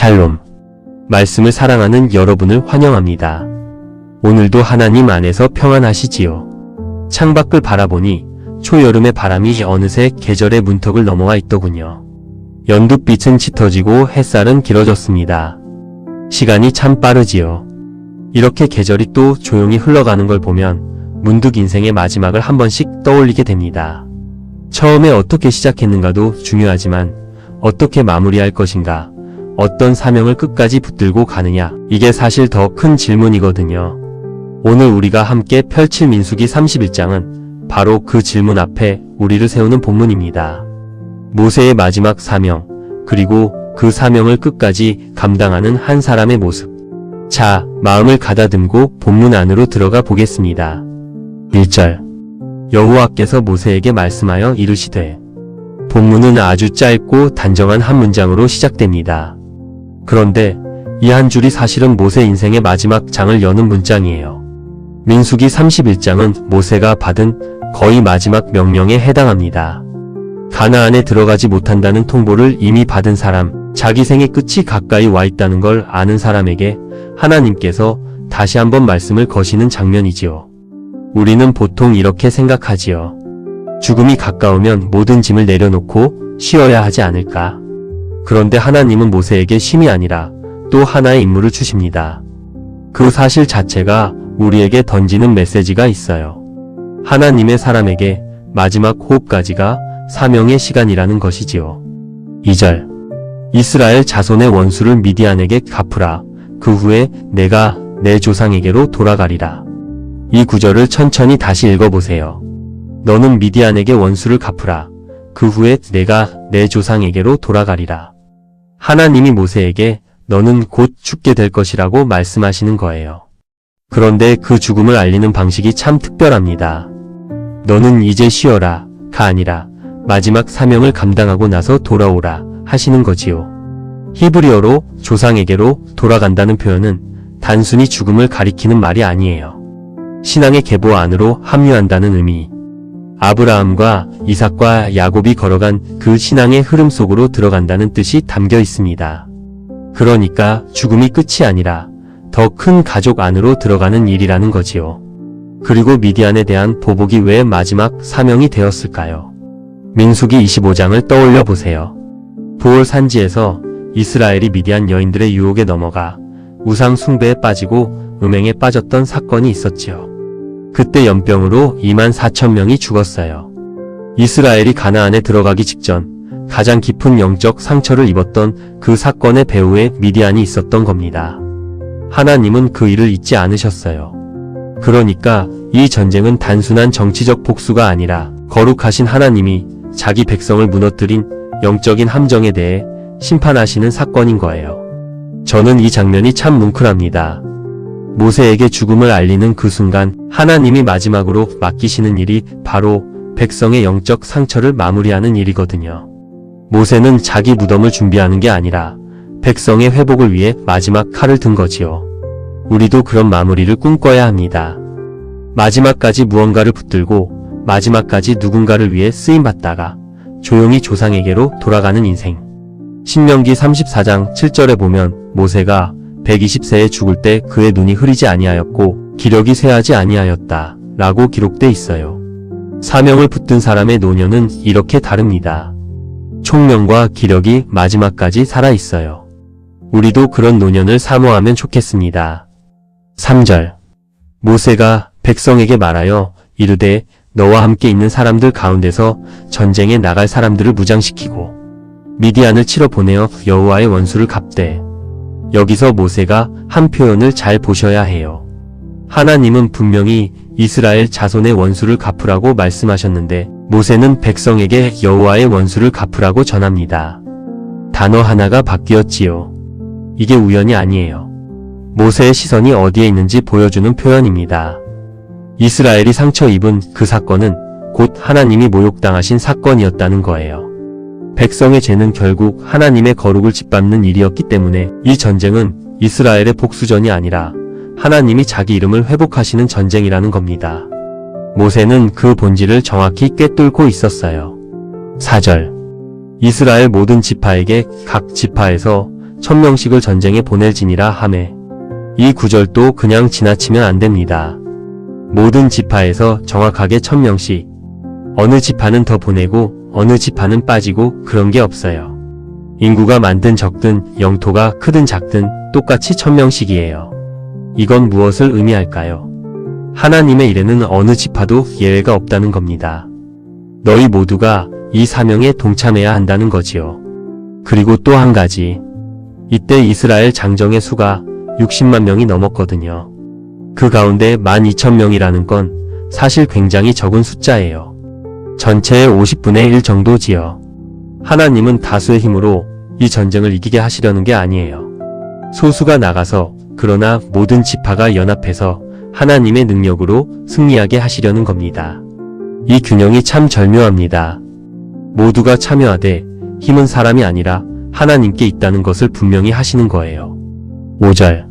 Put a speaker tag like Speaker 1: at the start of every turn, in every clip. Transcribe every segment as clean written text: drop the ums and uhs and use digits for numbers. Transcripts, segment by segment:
Speaker 1: 샬롬. 말씀을 사랑하는 여러분을 환영합니다. 오늘도 하나님 안에서 평안하시지요. 창밖을 바라보니 초여름의 바람이 어느새 계절의 문턱을 넘어와 있더군요. 연두빛은 짙어지고 햇살은 길어졌습니다. 시간이 참 빠르지요. 이렇게 계절이 또 조용히 흘러가는 걸 보면 문득 인생의 마지막을 한 번씩 떠올리게 됩니다. 처음에 어떻게 시작했는가도 중요하지만 어떻게 마무리할 것인가, 어떤 사명을 끝까지 붙들고 가느냐, 이게 사실 더 큰 질문이거든요. 오늘 우리가 함께 펼칠 민수기 31장은 바로 그 질문 앞에 우리를 세우는 본문입니다. 모세의 마지막 사명, 그리고 그 사명을 끝까지 감당하는 한 사람의 모습. 자, 마음을 가다듬고 본문 안으로 들어가 보겠습니다. 1절. 여호와께서 모세에게 말씀하여 이르시되. 본문은 아주 짧고 단정한 한 문장으로 시작됩니다. 그런데 이 한 줄이 사실은 모세 인생의 마지막 장을 여는 문장이에요. 민수기 31장은 모세가 받은 거의 마지막 명령에 해당합니다. 가나안에 들어가지 못한다는 통보를 이미 받은 사람, 자기 생의 끝이 가까이 와 있다는 걸 아는 사람에게 하나님께서 다시 한번 말씀을 거시는 장면이지요. 우리는 보통 이렇게 생각하지요. 죽음이 가까우면 모든 짐을 내려놓고 쉬어야 하지 않을까? 그런데 하나님은 모세에게 쉼이 아니라 또 하나의 임무를 주십니다. 그 사실 자체가 우리에게 던지는 메시지가 있어요. 하나님의 사람에게 마지막 호흡까지가 사명의 시간이라는 것이지요. 2절. 이스라엘 자손의 원수를 미디안에게 갚으라. 그 후에 내가 내 조상에게로 돌아가리라. 이 구절을 천천히 다시 읽어보세요. 너는 미디안에게 원수를 갚으라. 그 후에 내가 내 조상에게로 돌아가리라. 하나님이 모세에게 너는 곧 죽게 될 것이라고 말씀하시는 거예요. 그런데 그 죽음을 알리는 방식이 참 특별합니다. 너는 이제 쉬어라 가 아니라 마지막 사명을 감당하고 나서 돌아오라 하시는 거지요. 히브리어로 조상에게로 돌아간다는 표현은 단순히 죽음을 가리키는 말이 아니에요. 신앙의 계보 안으로 합류한다는 의미. 아브라함과 이삭과 야곱이 걸어간 그 신앙의 흐름 속으로 들어간다는 뜻이 담겨 있습니다. 그러니까 죽음이 끝이 아니라 더 큰 가족 안으로 들어가는 일이라는 거지요. 그리고 미디안에 대한 보복이 왜 마지막 사명이 되었을까요? 민수기 25장을 떠올려 보세요. 보올 산지에서 이스라엘이 미디안 여인들의 유혹에 넘어가 우상 숭배에 빠지고 음행에 빠졌던 사건이 있었지요. 그때 연병으로 24,000명이 죽었어요. 이스라엘이 가나안에 들어가기 직전 가장 깊은 영적 상처를 입었던 그 사건의 배후에 미디안이 있었던 겁니다. 하나님은 그 일을 잊지 않으셨어요. 그러니까 이 전쟁은 단순한 정치적 복수가 아니라 거룩하신 하나님이 자기 백성을 무너뜨린 영적인 함정에 대해 심판하시는 사건인 거예요. 저는 이 장면이 참 뭉클합니다. 모세에게 죽음을 알리는 그 순간 하나님이 마지막으로 맡기시는 일이 바로 백성의 영적 상처를 마무리하는 일이거든요. 모세는 자기 무덤을 준비하는 게 아니라 백성의 회복을 위해 마지막 칼을 든 거지요. 우리도 그런 마무리를 꿈꿔야 합니다. 마지막까지 무언가를 붙들고 마지막까지 누군가를 위해 쓰임받다가 조용히 조상에게로 돌아가는 인생. 신명기 34장 7절에 보면 모세가 120세에 죽을 때 그의 눈이 흐리지 아니하였고 기력이 쇠하지 아니하였다 라고 기록돼 있어요. 사명을 붙든 사람의 노년은 이렇게 다릅니다. 총명과 기력이 마지막까지 살아있어요. 우리도 그런 노년을 사모하면 좋겠습니다. 3절. 모세가 백성에게 말하여 이르되 너와 함께 있는 사람들 가운데서 전쟁에 나갈 사람들을 무장시키고 미디안을 치러 보내어 여호와의 원수를 갚되. 여기서 모세가 한 표현을 잘 보셔야 해요. 하나님은 분명히 이스라엘 자손의 원수를 갚으라고 말씀하셨는데 모세는 백성에게 여호와의 원수를 갚으라고 전합니다. 단어 하나가 바뀌었지요. 이게 우연이 아니에요. 모세의 시선이 어디에 있는지 보여주는 표현입니다. 이스라엘이 상처 입은 그 사건은 곧 하나님이 모욕당하신 사건이었다는 거예요. 백성의 죄는 결국 하나님의 거룩을 짓밟는 일이었기 때문에 이 전쟁은 이스라엘의 복수전이 아니라 하나님이 자기 이름을 회복하시는 전쟁이라는 겁니다. 모세는 그 본질을 정확히 꿰뚫고 있었어요. 4절. 이스라엘 모든 지파에게 각 지파에서 천명씩을 전쟁에 보낼지니라 하매 이 구절도 그냥 지나치면 안 됩니다. 모든 지파에서 정확하게 1000명씩 어느 지파는 더 보내고 어느 지파는 빠지고 그런 게 없어요. 인구가 많든 적든 영토가 크든 작든 똑같이 1000명씩이에요. 이건 무엇을 의미할까요? 하나님의 일에는 어느 지파도 예외가 없다는 겁니다. 너희 모두가 이 사명에 동참해야 한다는 거지요. 그리고 또 한 가지. 이때 이스라엘 장정의 수가 60만 명이 넘었거든요. 그 가운데 12,000명이라는 건 사실 굉장히 적은 숫자예요. 전체의 50분의 1 정도지요. 하나님은 다수의 힘으로 이 전쟁을 이기게 하시려는 게 아니에요. 소수가 나가서 그러나 모든 지파가 연합해서 하나님의 능력으로 승리하게 하시려는 겁니다. 이 균형이 참 절묘합니다. 모두가 참여하되 힘은 사람이 아니라 하나님께 있다는 것을 분명히 하시는 거예요. 5절.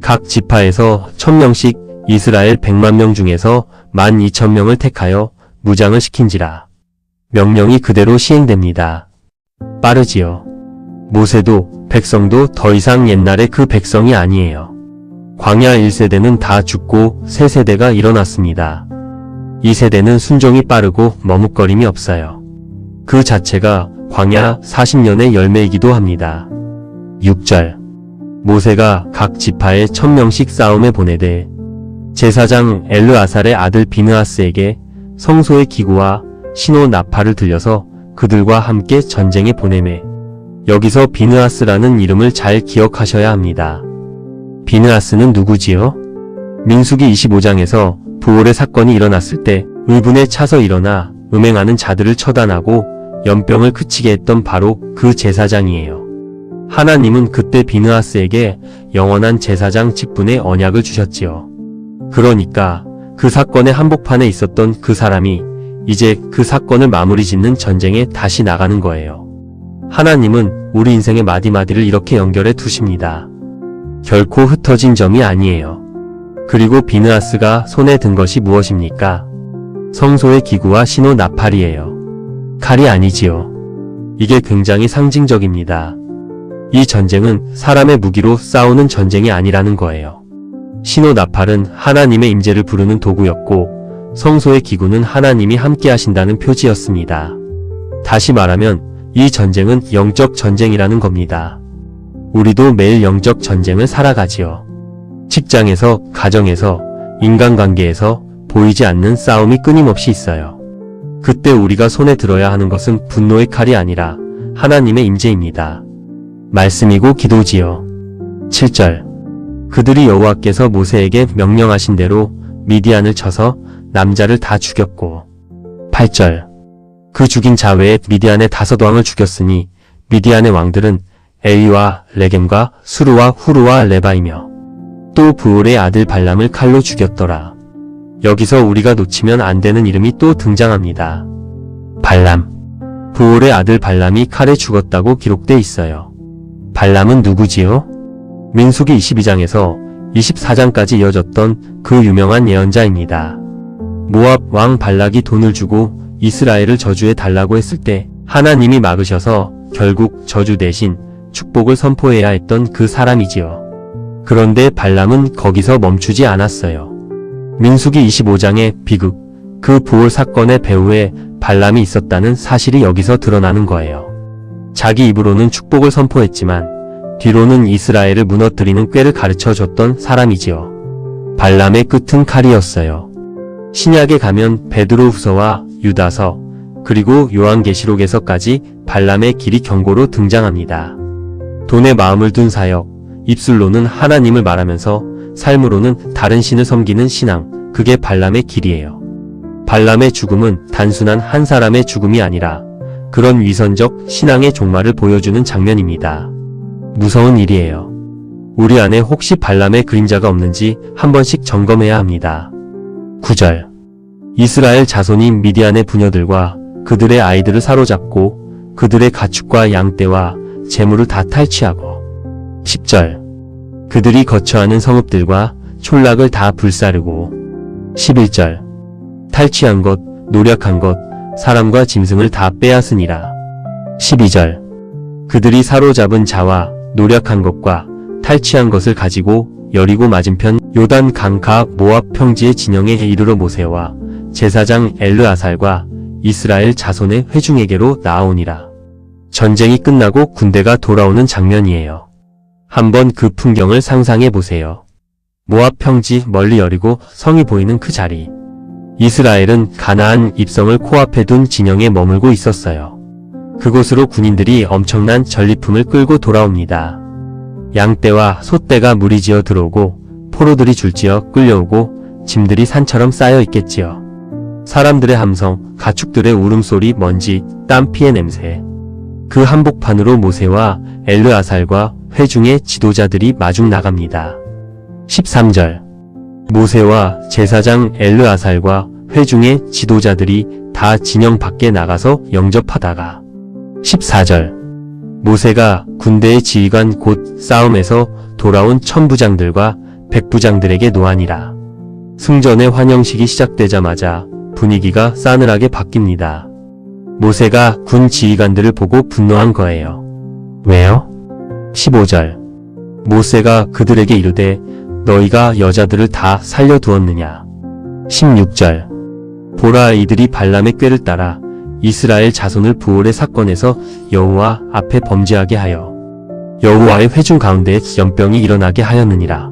Speaker 1: 각 지파에서 1000명씩 이스라엘 100만 명 중에서 12,000명을 택하여 무장을 시킨지라. 명령이 그대로 시행됩니다. 빠르지요. 모세도 백성도 더 이상 옛날의 그 백성이 아니에요. 광야 1세대는 다 죽고 새 세대가 일어났습니다. 이 세대는 순종이 빠르고 머뭇거림이 없어요. 그 자체가 광야 40년의 열매이기도 합니다. 6절. 모세가 각 지파에 1000명씩 싸움에 보내되 제사장 엘르아살의 아들 비느하스에게 성소의 기구와 신호 나팔을 들려서 그들과 함께 전쟁에 보내매. 여기서 비느하스라는 이름을 잘 기억하셔야 합니다. 비느하스는 누구지요? 민수기 25장에서 부올의 사건이 일어났을 때 의분에 차서 일어나 음행하는 자들을 처단하고 연병을 그치게 했던 바로 그 제사장이에요. 하나님은 그때 비느하스에게 영원한 제사장 직분의 언약을 주셨지요. 그러니까 그 사건의 한복판에 있었던 그 사람이 이제 그 사건을 마무리 짓는 전쟁에 다시 나가는 거예요. 하나님은 우리 인생의 마디마디를 이렇게 연결해 두십니다. 결코 흩어진 점이 아니에요. 그리고 비느하스가 손에 든 것이 무엇입니까? 성소의 기구와 신호 나팔이에요. 칼이 아니지요. 이게 굉장히 상징적입니다. 이 전쟁은 사람의 무기로 싸우는 전쟁이 아니라는 거예요. 신호 나팔은 하나님의 임재를 부르는 도구였고 성소의 기구는 하나님이 함께 하신다는 표지였습니다. 다시 말하면 이 전쟁은 영적 전쟁이라는 겁니다. 우리도 매일 영적 전쟁을 살아가지요. 직장에서, 가정에서, 인간관계에서 보이지 않는 싸움이 끊임없이 있어요. 그때 우리가 손에 들어야 하는 것은 분노의 칼이 아니라 하나님의 임재입니다. 말씀이고 기도지요. 7절. 그들이 여호와께서 모세에게 명령하신 대로 미디안을 쳐서 남자를 다 죽였고. 8절. 그 죽인 자 외에 미디안의 5왕을 죽였으니 미디안의 왕들은 에위와 레겜과 수르와 후르와 레바이며 또 부올의 아들 발람을 칼로 죽였더라. 여기서 우리가 놓치면 안 되는 이름이 또 등장합니다. 발람. 부올의 아들 발람이 칼에 죽었다고 기록돼 있어요. 발람은 누구지요? 민수기 22장에서 24장까지 이어졌던 그 유명한 예언자입니다. 모압 왕 발락이 돈을 주고 이스라엘을 저주해 달라고 했을 때 하나님이 막으셔서 결국 저주 대신 축복을 선포해야 했던 그 사람이지요. 그런데 발람은 거기서 멈추지 않았어요. 민수기 25장의 비극, 그 부올 사건의 배후에 발람이 있었다는 사실이 여기서 드러나는 거예요. 자기 입으로는 축복을 선포했지만 뒤로는 이스라엘을 무너뜨리는 꾀를 가르쳐줬던 사람이지요. 발람의 끝은 칼이었어요. 신약에 가면 베드로후서와 유다서 그리고 요한계시록에서까지 발람의 길이 경고로 등장합니다. 돈에 마음을 둔 사역, 입술로는 하나님을 말하면서 삶으로는 다른 신을 섬기는 신앙, 그게 발람의 길이에요. 발람의 죽음은 단순한 한 사람의 죽음이 아니라 그런 위선적 신앙의 종말을 보여주는 장면입니다. 무서운 일이에요. 우리 안에 혹시 발람의 그림자가 없는지 한 번씩 점검해야 합니다. 9절. 이스라엘 자손이 미디안의 부녀들과 그들의 아이들을 사로잡고 그들의 가축과 양떼와 재물을 다 탈취하고. 10절. 그들이 거처하는 성읍들과 촌락을 다 불사르고. 11절. 탈취한 것, 노력한 것, 사람과 짐승을 다 빼앗으니라. 12절. 그들이 사로잡은 자와 노력한 것과 탈취한 것을 가지고 여리고 맞은편 요단 강가 모압 평지의 진영에 이르러 모세와 제사장 엘르아살과 이스라엘 자손의 회중에게로 나아오니라. 전쟁이 끝나고 군대가 돌아오는 장면이에요. 한번 그 풍경을 상상해 보세요. 모압 평지 멀리 여리고 성이 보이는 그 자리. 이스라엘은 가나안 입성을 코앞에 둔 진영에 머물고 있었어요. 그곳으로 군인들이 엄청난 전리품을 끌고 돌아옵니다. 양떼와 소떼가 무리지어 들어오고 포로들이 줄지어 끌려오고 짐들이 산처럼 쌓여 있겠지요. 사람들의 함성, 가축들의 울음소리, 먼지, 땀 피의 냄새. 그 한복판으로 모세와 엘르아살과 회중의 지도자들이 마중 나갑니다. 13절. 모세와 제사장 엘르아살과 회중의 지도자들이 다 진영 밖에 나가서 영접하다가 14절. 모세가 군대의 지휘관 곧 싸움에서 돌아온 천부장들과 백부장들에게 노하니라. 승전의 환영식이 시작되자마자 분위기가 싸늘하게 바뀝니다. 모세가 군 지휘관들을 보고 분노한 거예요. 왜요? 15절. 모세가 그들에게 이르되 너희가 여자들을 다 살려두었느냐. 16절. 보라, 이들이 발람의 꾀를 따라 이스라엘 자손을 부올의 사건에서 여호와 앞에 범죄하게 하여 여호와의 회중 가운데 연병이 일어나게 하였느니라.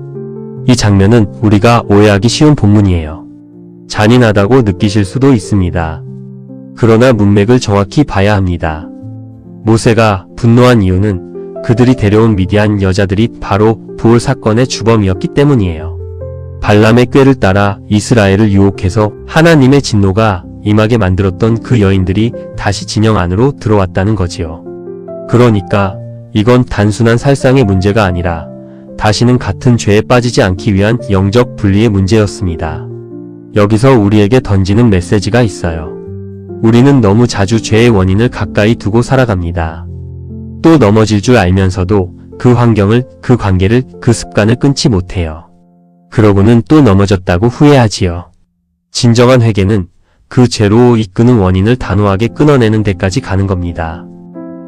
Speaker 1: 이 장면은 우리가 오해하기 쉬운 본문이에요. 잔인하다고 느끼실 수도 있습니다. 그러나 문맥을 정확히 봐야 합니다. 모세가 분노한 이유는 그들이 데려온 미디안 여자들이 바로 부올 사건의 주범이었기 때문이에요. 발람의 꾀를 따라 이스라엘을 유혹해서 하나님의 진노가 임하게 만들었던 그 여인들이 다시 진영 안으로 들어왔다는 거지요. 그러니까 이건 단순한 살상의 문제가 아니라 다시는 같은 죄에 빠지지 않기 위한 영적 분리의 문제였습니다. 여기서 우리에게 던지는 메시지가 있어요. 우리는 너무 자주 죄의 원인을 가까이 두고 살아갑니다. 또 넘어질 줄 알면서도 그 환경을, 그 관계를, 그 습관을 끊지 못해요. 그러고는 또 넘어졌다고 후회하지요. 진정한 회개는 그 죄로 이끄는 원인을 단호하게 끊어내는 데까지 가는 겁니다.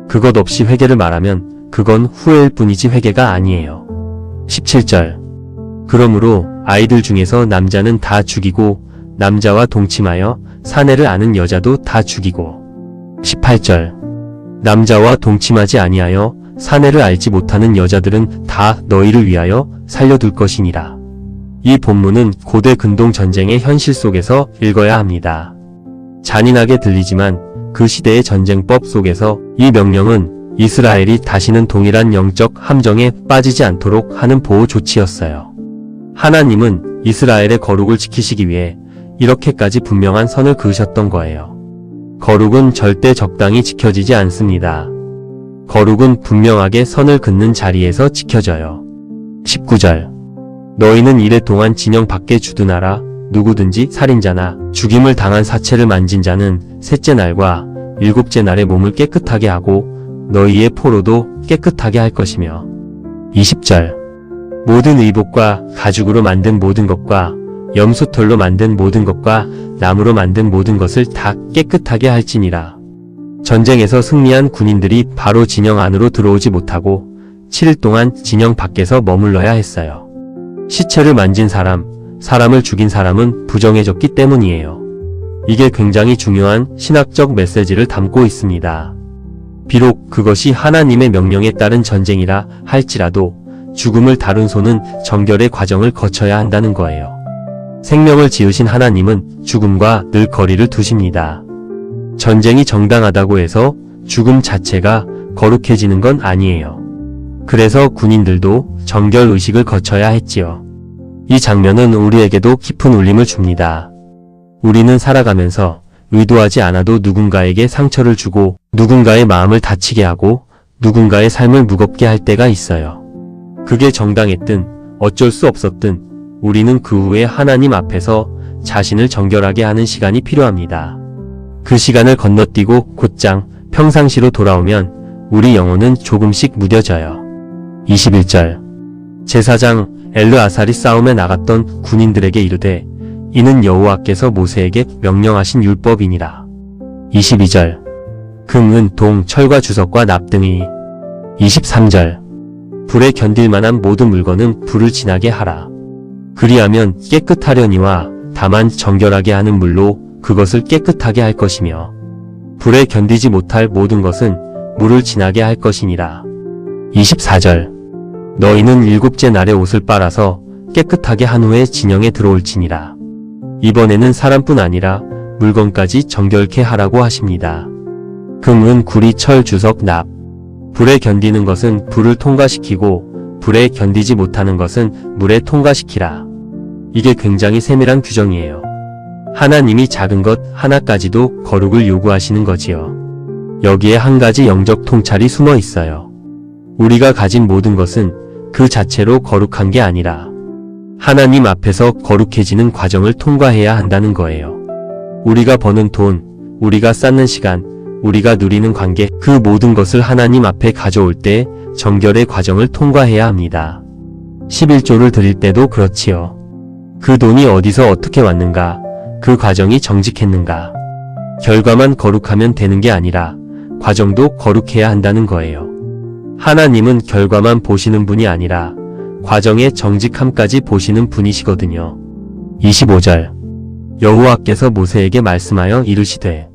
Speaker 1: 그것 없이 회개를 말하면 그건 후회일 뿐이지 회개가 아니에요. 17절. 그러므로 아이들 중에서 남자는 다 죽이고 남자와 동침하여 사내를 아는 여자도 다 죽이고. 18절. 남자와 동침하지 아니하여 사내를 알지 못하는 여자들은 다 너희를 위하여 살려둘 것이니라. 이 본문은 고대 근동 전쟁의 현실 속에서 읽어야 합니다. 잔인하게 들리지만 그 시대의 전쟁법 속에서 이 명령은 이스라엘이 다시는 동일한 영적 함정에 빠지지 않도록 하는 보호 조치였어요. 하나님은 이스라엘의 거룩을 지키시기 위해 이렇게까지 분명한 선을 그으셨던 거예요. 거룩은 절대 적당히 지켜지지 않습니다. 거룩은 분명하게 선을 긋는 자리에서 지켜져요. 19절. 너희는 이래 동안 진영 밖에 주둔하라. 누구든지 살인자나 죽임을 당한 사체를 만진 자는 셋째 날과 일곱째 날에 몸을 깨끗하게 하고 너희의 포로도 깨끗하게 할 것이며. 20절. 모든 의복과 가죽으로 만든 모든 것과 염소털로 만든 모든 것과 나무로 만든 모든 것을 다 깨끗하게 할지니라. 전쟁에서 승리한 군인들이 바로 진영 안으로 들어오지 못하고 7일 동안 진영 밖에서 머물러야 했어요. 시체를 만진 사람, 사람을 죽인 사람은 부정해졌기 때문이에요. 이게 굉장히 중요한 신학적 메시지를 담고 있습니다. 비록 그것이 하나님의 명령에 따른 전쟁이라 할지라도 죽음을 다룬 손은 정결의 과정을 거쳐야 한다는 거예요. 생명을 지으신 하나님은 죽음과 늘 거리를 두십니다. 전쟁이 정당하다고 해서 죽음 자체가 거룩해지는 건 아니에요. 그래서 군인들도 정결 의식을 거쳐야 했지요. 이 장면은 우리에게도 깊은 울림을 줍니다. 우리는 살아가면서 의도하지 않아도 누군가에게 상처를 주고 누군가의 마음을 다치게 하고 누군가의 삶을 무겁게 할 때가 있어요. 그게 정당했든 어쩔 수 없었든 우리는 그 후에 하나님 앞에서 자신을 정결하게 하는 시간이 필요합니다. 그 시간을 건너뛰고 곧장 평상시로 돌아오면 우리 영혼은 조금씩 무뎌져요. 21절. 제사장 엘르아살이 싸움에 나갔던 군인들에게 이르되 이는 여호와께서 모세에게 명령하신 율법이니라. 22절. 금, 은, 동, 철과 주석과 납 등이. 23절. 불에 견딜 만한 모든 물건은 불을 지나게 하라. 그리하면 깨끗하려니와 다만 정결하게 하는 물로 그것을 깨끗하게 할 것이며 불에 견디지 못할 모든 것은 물을 지나게 할 것이니라. 24절. 너희는 일곱째 날에 옷을 빨아서 깨끗하게 한 후에 진영에 들어올지니라. 이번에는 사람뿐 아니라 물건까지 정결케 하라고 하십니다. 금, 은, 구리, 철, 주석, 납. 불에 견디는 것은 불을 통과시키고 불에 견디지 못하는 것은 물에 통과시키라. 이게 굉장히 세밀한 규정이에요. 하나님이 작은 것 하나까지도 거룩을 요구하시는 거지요. 여기에 한 가지 영적 통찰이 숨어 있어요. 우리가 가진 모든 것은 그 자체로 거룩한 게 아니라 하나님 앞에서 거룩해지는 과정을 통과해야 한다는 거예요. 우리가 버는 돈, 우리가 쌓는 시간, 우리가 누리는 관계, 그 모든 것을 하나님 앞에 가져올 때 정결의 과정을 통과해야 합니다. 11조를 드릴 때도 그렇지요. 그 돈이 어디서 어떻게 왔는가, 그 과정이 정직했는가. 결과만 거룩하면 되는 게 아니라 과정도 거룩해야 한다는 거예요. 하나님은 결과만 보시는 분이 아니라 과정의 정직함까지 보시는 분이시거든요. 25절. 여호와께서 모세에게 말씀하여 이르시되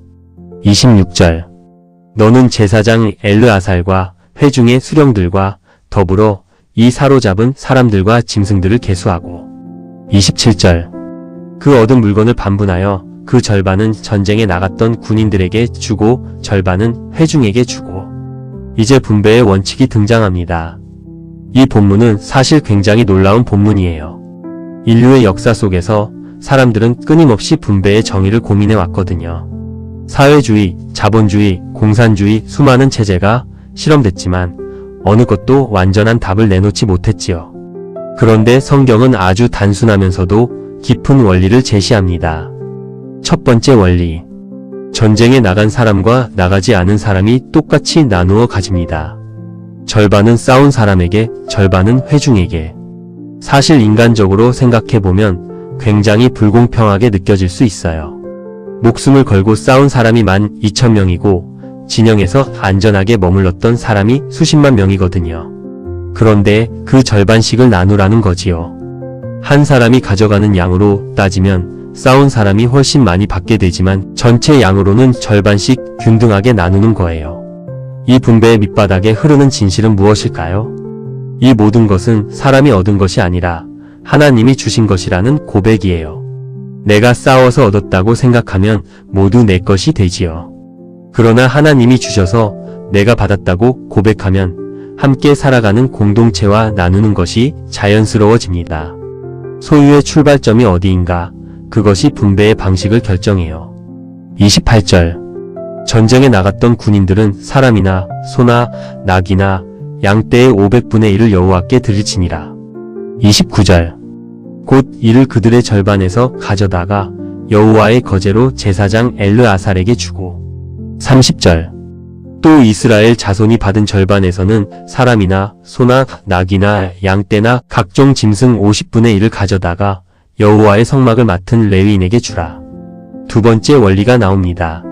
Speaker 1: 26절. 너는 제사장 엘르아살과 회중의 수령들과 더불어 이 사로잡은 사람들과 짐승들을 계수하고 27절. 그 얻은 물건을 반분하여 그 절반은 전쟁에 나갔던 군인들에게 주고 절반은 회중에게 주고. 이제 분배의 원칙이 등장합니다. 이 본문은 사실 굉장히 놀라운 본문이에요. 인류의 역사 속에서 사람들은 끊임없이 분배의 정의를 고민해 왔거든요. 사회주의, 자본주의, 공산주의 수많은 체제가 실험됐지만 어느 것도 완전한 답을 내놓지 못했지요. 그런데 성경은 아주 단순하면서도 깊은 원리를 제시합니다. 첫 번째 원리. 전쟁에 나간 사람과 나가지 않은 사람이 똑같이 나누어 가집니다. 절반은 싸운 사람에게, 절반은 회중에게. 사실 인간적으로 생각해보면 굉장히 불공평하게 느껴질 수 있어요. 목숨을 걸고 싸운 사람이 12,000명이고 진영에서 안전하게 머물렀던 사람이 수십만 명이거든요. 그런데 그 절반씩을 나누라는 거지요. 한 사람이 가져가는 양으로 따지면 싸운 사람이 훨씬 많이 받게 되지만 전체 양으로는 절반씩 균등하게 나누는 거예요. 이 분배의 밑바닥에 흐르는 진실은 무엇일까요? 이 모든 것은 사람이 얻은 것이 아니라 하나님이 주신 것이라는 고백이에요. 내가 싸워서 얻었다고 생각하면 모두 내 것이 되지요. 그러나 하나님이 주셔서 내가 받았다고 고백하면 함께 살아가는 공동체와 나누는 것이 자연스러워집니다. 소유의 출발점이 어디인가? 그것이 분배의 방식을 결정해요. 28절. 전쟁에 나갔던 군인들은 사람이나 소나 낙이나 양떼의 500분의 1을 여호와께 드릴지니라. 29절. 곧 이를 그들의 절반에서 가져다가 여호와의 거제로 제사장 엘르아살에게 주고. 30절. 또 이스라엘 자손이 받은 절반에서는 사람이나 소나 낙이나 양떼나 각종 짐승 50분의 1을 가져다가 여호와의 성막을 맡은 레위인에게 주라. 두 번째 원리가 나옵니다.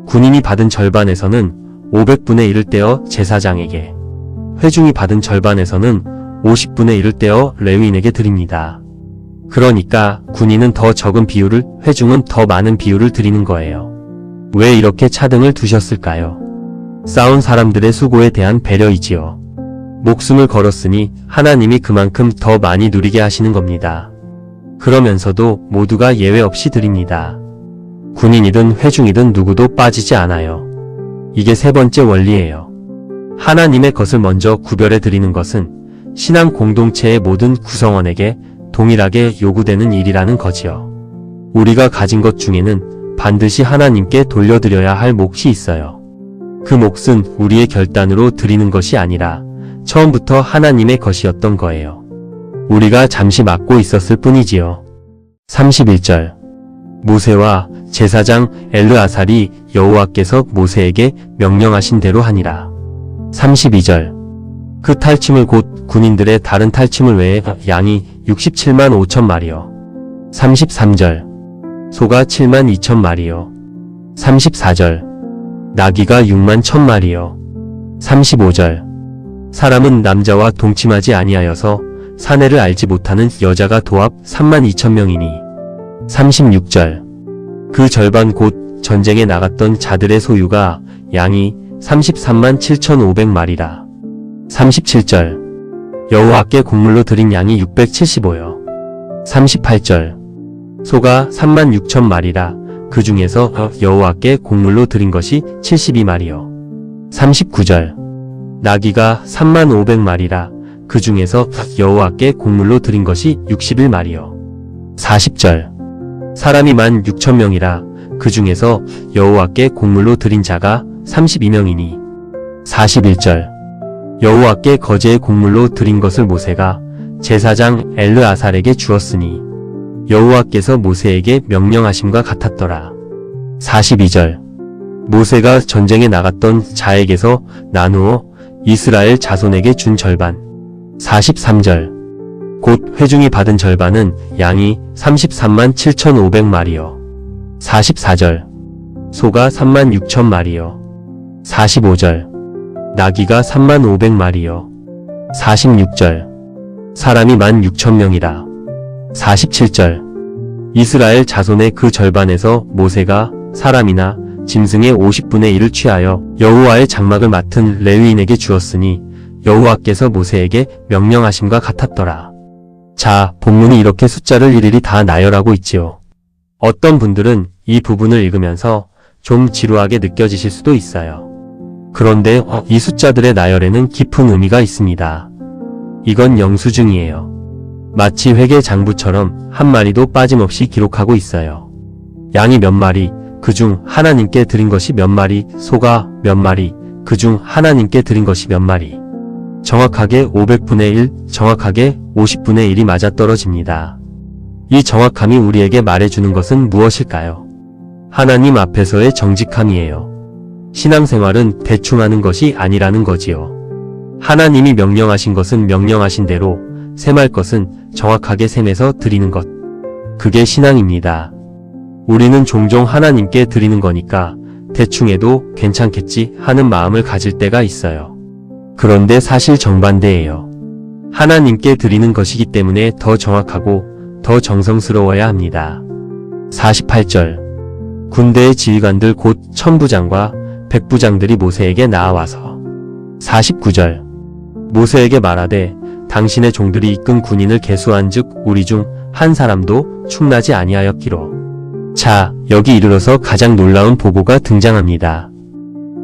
Speaker 1: 군인이 받은 절반에서는 500분의 1을 떼어 제사장에게, 회중이 받은 절반에서는 50분의 1을 떼어 레위인에게 드립니다. 그러니까 군인은 더 적은 비율을, 회중은 더 많은 비율을 드리는 거예요. 왜 이렇게 차등을 두셨을까요? 싸운 사람들의 수고에 대한 배려이지요. 목숨을 걸었으니 하나님이 그만큼 더 많이 누리게 하시는 겁니다. 그러면서도 모두가 예외 없이 드립니다. 군인이든 회중이든 누구도 빠지지 않아요. 이게 세 번째 원리예요. 하나님의 것을 먼저 구별해 드리는 것은 신앙 공동체의 모든 구성원에게 동일하게 요구되는 일이라는 거지요. 우리가 가진 것 중에는 반드시 하나님께 돌려드려야 할 몫이 있어요. 그 몫은 우리의 결단으로 드리는 것이 아니라 처음부터 하나님의 것이었던 거예요. 우리가 잠시 맡고 있었을 뿐이지요. 31절. 모세와 제사장 엘르아살이 여호와께서 모세에게 명령하신 대로 하니라. 32절. 그 탈취물 곧 군인들의 다른 탈취물 외에 양이 67만 5천 마리요. 33절. 소가 7만 2천 마리요. 34절. 나귀가 6만 1천 마리요. 35절. 사람은 남자와 동침하지 아니하여서 사내를 알지 못하는 여자가 도합 32,000명이니. 36절. 그 절반 곧 전쟁에 나갔던 자들의 소유가 양이 337,500마리라. 37절. 여호와께 곡물로 드린 양이 675여. 38절. 소가 36,000마리라. 그 중에서 여호와께 곡물로 드린 것이 72마리여. 39절. 나귀가 35,000마리라. 그 중에서 여호와께 곡물로 드린 것이 61마리여. 40절. 사람이 16,000명이라. 그 중에서 여호와께 곡물로 드린 자가 32명이니. 41절. 여호와께 거제의 곡물로 드린 것을 모세가 제사장 엘르아살에게 주었으니 여호와께서 모세에게 명령하심과 같았더라. 42절. 모세가 전쟁에 나갔던 자에게서 나누어 이스라엘 자손에게 준 절반. 43절. 곧 회중이 받은 절반은 양이 337,500마리여. 44절. 소가 36,000마리여. 45절. 나귀가 35,000마리여. 46절. 사람이 16,000명이라. 47절. 이스라엘 자손의 그 절반에서 모세가 사람이나 짐승의 50분의 1을 취하여 여호와의 장막을 맡은 레위인에게 주었으니 여호와께서 모세에게 명령하심과 같았더라. 자, 본문이 이렇게 숫자를 일일이 다 나열하고 있지요. 어떤 분들은 이 부분을 읽으면서 좀 지루하게 느껴지실 수도 있어요. 그런데 이 숫자들의 나열에는 깊은 의미가 있습니다. 이건 영수증이에요. 마치 회계장부처럼 한 마리도 빠짐없이 기록하고 있어요. 양이 몇 마리, 그중 하나님께 드린 것이 몇 마리, 소가 몇 마리, 그중 하나님께 드린 것이 몇 마리. 정확하게 500분의 1, 정확하게 50분의 1이 맞아떨어집니다. 이 정확함이 우리에게 말해주는 것은 무엇일까요? 하나님 앞에서의 정직함이에요. 신앙생활은 대충 하는 것이 아니라는 거지요. 하나님이 명령하신 것은 명령하신 대로, 셈할 것은 정확하게 셈해서 드리는 것. 그게 신앙입니다. 우리는 종종 하나님께 드리는 거니까 대충 해도 괜찮겠지 하는 마음을 가질 때가 있어요. 그런데 사실 정반대예요. 하나님께 드리는 것이기 때문에 더 정확하고 더 정성스러워야 합니다. 48절. 군대의 지휘관들 곧 천부장과 백부장들이 모세에게 나아와서. 49절. 모세에게 말하되 당신의 종들이 이끈 군인을 계수한즉 우리 중 한 사람도 충나지 아니하였기로. 자, 여기 이르러서 가장 놀라운 보고가 등장합니다.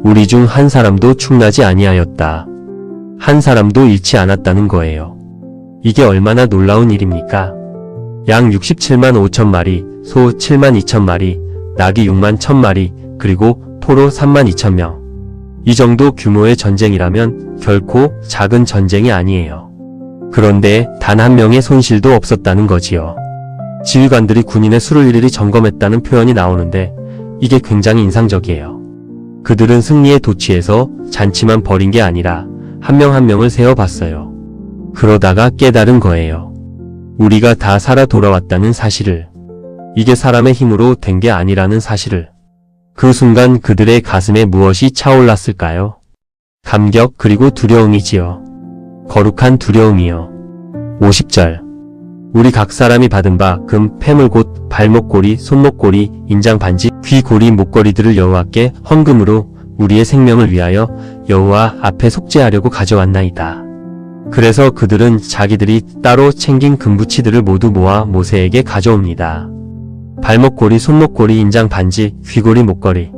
Speaker 1: 우리 중 한 사람도 충나지 아니하였다. 한 사람도 잃지 않았다는 거예요. 이게 얼마나 놀라운 일입니까? 양 67만 5천 마리, 소 7만 2천 마리, 나귀 6만 1천 마리, 그리고 포로 3만 2천 명. 이 정도 규모의 전쟁이라면 결코 작은 전쟁이 아니에요. 그런데 단 한 명의 손실도 없었다는 거지요. 지휘관들이 군인의 수를 일일이 점검했다는 표현이 나오는데 이게 굉장히 인상적이에요. 그들은 승리에 도취해서 잔치만 벌인 게 아니라 한 명 한 명을 세어봤어요. 그러다가 깨달은 거예요. 우리가 다 살아 돌아왔다는 사실을. 이게 사람의 힘으로 된 게 아니라는 사실을. 그 순간 그들의 가슴에 무엇이 차올랐을까요? 감격 그리고 두려움이지요. 거룩한 두려움이요. 50절. 우리 각 사람이 받은 바 금, 폐물 곧 발목고리, 손목고리, 인장 반지, 귀고리, 목걸이들을 여호와께 헌금으로 우리의 생명을 위하여 여호와 앞에 속죄하려고 가져왔나이다. 그래서 그들은 자기들이 따로 챙긴 금부치들을 모두 모아 모세에게 가져옵니다. 발목고리, 손목고리, 인장 반지, 귀고리, 목걸이.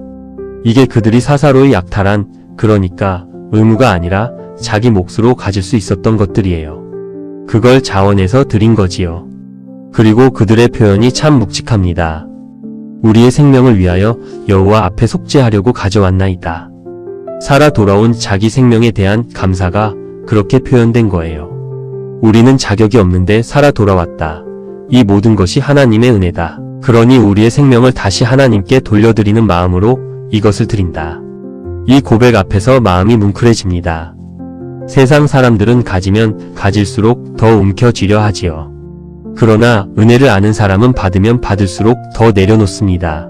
Speaker 1: 이게 그들이 사사로이 약탈한, 그러니까 의무가 아니라 자기 몫으로 가질 수 있었던 것들이에요. 그걸 자원해서 드린 거지요. 그리고 그들의 표현이 참 묵직합니다. 우리의 생명을 위하여 여호와 앞에 속죄하려고 가져왔나이다. 살아 돌아온 자기 생명에 대한 감사가 그렇게 표현된 거예요. 우리는 자격이 없는데 살아 돌아왔다. 이 모든 것이 하나님의 은혜다. 그러니 우리의 생명을 다시 하나님께 돌려드리는 마음으로 이것을 드린다. 이 고백 앞에서 마음이 뭉클해집니다. 세상 사람들은 가지면 가질수록 더 움켜쥐려 하지요. 그러나 은혜를 아는 사람은 받으면 받을수록 더 내려놓습니다.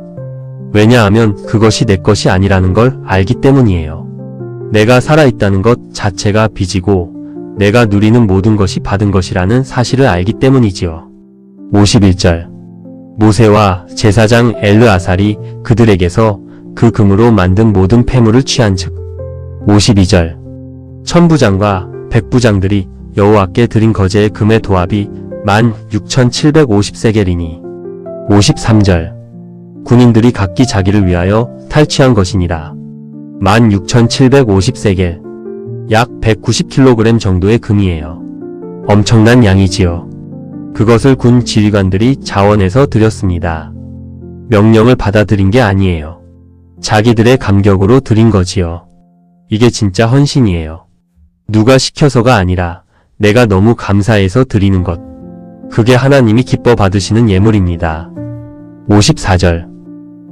Speaker 1: 왜냐하면 그것이 내 것이 아니라는 걸 알기 때문이에요. 내가 살아있다는 것 자체가 빚이고 내가 누리는 모든 것이 받은 것이라는 사실을 알기 때문이지요. 51절. 모세와 제사장 엘르아살이 그들에게서 그 금으로 만든 모든 폐물을 취한즉. 52절. 천부장과 백부장들이 여호와께 드린 거제의 금의 도합이 16,750세겔이니. 53절. 군인들이 각기 자기를 위하여 탈취한 것이니라. 16,750세겔. 약 190kg 정도의 금이에요. 엄청난 양이지요. 그것을 군 지휘관들이 자원해서 드렸습니다. 명령을 받아들인 게 아니에요. 자기들의 감격으로 드린 거지요. 이게 진짜 헌신이에요. 누가 시켜서가 아니라 내가 너무 감사해서 드리는 것. 그게 하나님이 기뻐 받으시는 예물입니다. 54절.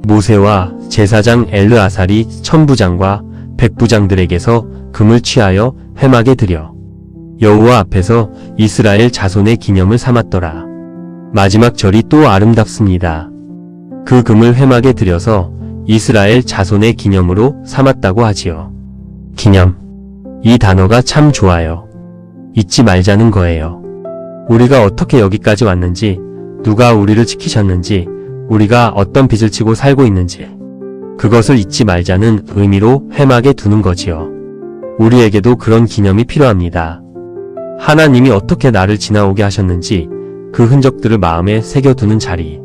Speaker 1: 모세와 제사장 엘르아살이 천부장과 백부장들에게서 금을 취하여 회막에 드려 여호와 앞에서 이스라엘 자손의 기념을 삼았더라. 마지막 절이 또 아름답습니다. 그 금을 회막에 들여서 이스라엘 자손의 기념으로 삼았다고 하지요. 기념. 이 단어가 참 좋아요. 잊지 말자는 거예요. 우리가 어떻게 여기까지 왔는지, 누가 우리를 지키셨는지, 우리가 어떤 빚을 지고 살고 있는지 그것을 잊지 말자는 의미로 회막에 두는 거지요. 우리에게도 그런 기념이 필요합니다. 하나님이 어떻게 나를 지나오게 하셨는지 그 흔적들을 마음에 새겨두는 자리.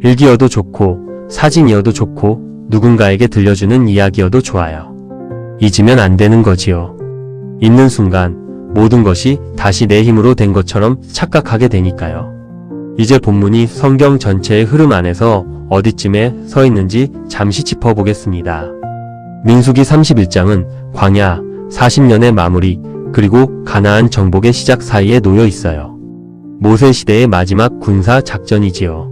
Speaker 1: 일기여도 좋고 사진이어도 좋고 누군가에게 들려주는 이야기여도 좋아요. 잊으면 안 되는 거지요. 잊는 순간 모든 것이 다시 내 힘으로 된 것처럼 착각하게 되니까요. 이제 본문이 성경 전체의 흐름 안에서 어디쯤에 서 있는지 잠시 짚어보겠습니다. 민수기 31장은 광야 40년의 마무리 그리고 가나안 정복의 시작 사이에 놓여 있어요. 모세 시대의 마지막 군사 작전이지요.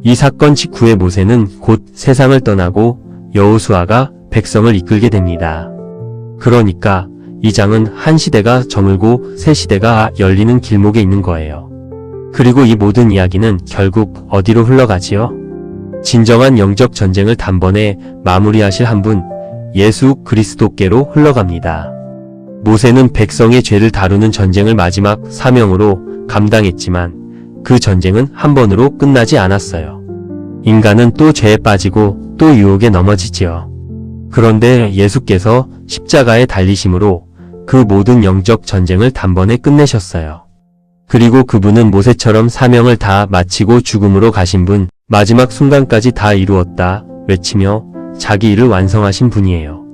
Speaker 1: 이 사건 직후에 모세는 곧 세상을 떠나고 여호수아가 백성을 이끌게 됩니다. 그러니까 이 장은 한 시대가 저물고 새 시대가 열리는 길목에 있는 거예요. 그리고 이 모든 이야기는 결국 어디로 흘러가지요? 진정한 영적 전쟁을 단번에 마무리하실 한 분, 예수 그리스도께로 흘러갑니다. 모세는 백성의 죄를 다루는 전쟁을 마지막 사명으로 감당했지만 그 전쟁은 한 번으로 끝나지 않았어요. 인간은 또 죄에 빠지고 또 유혹에 넘어지지요. 그런데 예수께서 십자가에 달리심으로 그 모든 영적 전쟁을 단번에 끝내셨어요. 그리고 그분은 모세처럼 사명을 다 마치고 죽음으로 가신 분, 마지막 순간까지 다 이루었다 외치며 자기 일을 완성하신 분이에요.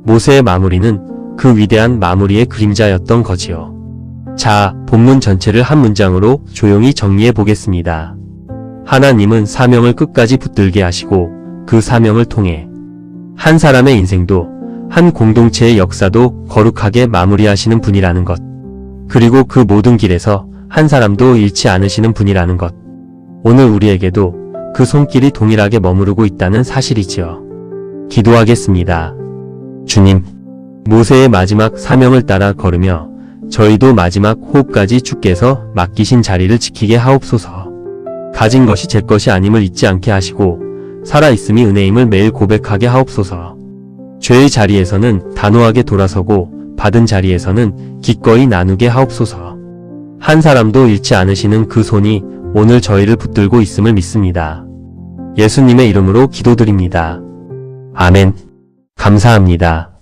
Speaker 1: 모세의 마무리는 그 위대한 마무리의 그림자였던 거지요. 자, 본문 전체를 한 문장으로 조용히 정리해 보겠습니다. 하나님은 사명을 끝까지 붙들게 하시고 그 사명을 통해 한 사람의 인생도 한 공동체의 역사도 거룩하게 마무리하시는 분이라는 것. 그리고 그 모든 길에서 한 사람도 잃지 않으시는 분이라는 것. 오늘 우리에게도 그 손길이 동일하게 머무르고 있다는 사실이지요. 기도하겠습니다. 주님, 모세의 마지막 사명을 따라 걸으며 저희도 마지막 호흡까지 주께서 맡기신 자리를 지키게 하옵소서. 가진 것이 제 것이 아님을 잊지 않게 하시고 살아있음이 은혜임을 매일 고백하게 하옵소서. 죄의 자리에서는 단호하게 돌아서고 받은 자리에서는 기꺼이 나누게 하옵소서. 한 사람도 잃지 않으시는 그 손이 오늘 저희를 붙들고 있음을 믿습니다. 예수님의 이름으로 기도드립니다. 아멘. 감사합니다.